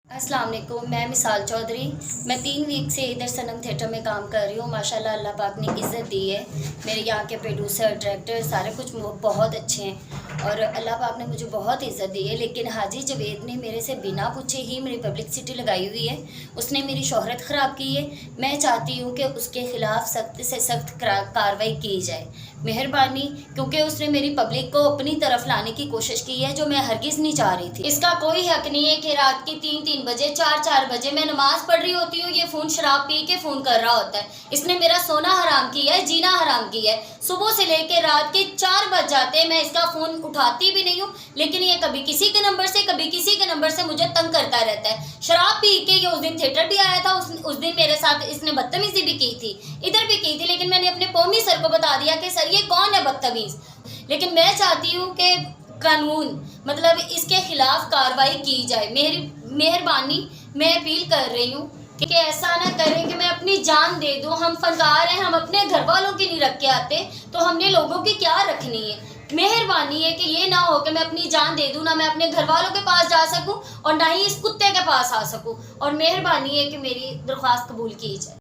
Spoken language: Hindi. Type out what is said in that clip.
अस्सलाम वालेकुम। मैं मिसाल चौधरी। मैं 3 वीक से इधर सनम थिएटर में काम कर रही हूँ। माशाल्लाह अल्लाह पाक ने इज़्ज़त दी है। मेरे यहाँ के प्रोड्यूसर, डायरेक्टर सारे कुछ बहुत अच्छे हैं और अल्लाह पाक ने मुझे बहुत इज़्ज़त दी है। लेकिन हाजी जवेद ने मेरे से बिना पूछे ही मेरी पब्लिसिटी लगाई हुई है। उसने मेरी शोहरत ख़राब की है। मैं चाहती हूँ कि उसके ख़िलाफ़ सख्त से सख्त कार्रवाई की जाए, मेहरबानी, क्योंकि उसने मेरी पब्लिक को अपनी तरफ लाने की कोशिश की है, जो मैं हरगिज़ नहीं चाह रही थी। इसका कोई हक नहीं है कि रात की 3-3 बजे 4-4 बजे मैं नमाज पढ़ रही होती हूँ, ये फ़ोन शराब पी के फ़ोन कर रहा होता है। इसने मेरा सोना हराम किया है, जीना हराम किया है। सुबह से लेकर रात के 4 बज जाते हैं, मैं इसका फ़ोन उठाती भी नहीं हूँ, लेकिन ये कभी किसी के नंबर से कभी किसी के नंबर से मुझे तंग करता रहता है। शराब पी के ये उस दिन थिएटर भी आया था, उस दिन मेरे साथ इसने बदतमीज़ी भी की थी, इधर भी की थी, लेकिन मैंने अपने कौमी सर को बता दिया कि सर ये कौन है बदतमीज़। लेकिन मैं चाहती हूँ कि कानून मतलब इसके खिलाफ कार्रवाई की जाए। मेरी मेहरबानी, मैं अपील कर रही हूँ कि ऐसा ना करें कि मैं अपनी जान दे दूँ। हम फनकार हैं, हम अपने घर वालों की नहीं रख के आते, तो हमने लोगों की क्या रखनी है। मेहरबानी है कि ये ना हो कि मैं अपनी जान दे दूँ, ना मैं अपने घर वालों के पास जा सकूँ और ना ही इस कुत्ते के पास आ सकूँ। और मेहरबानी है कि मेरी दरख्वास्त कबूल की जाए।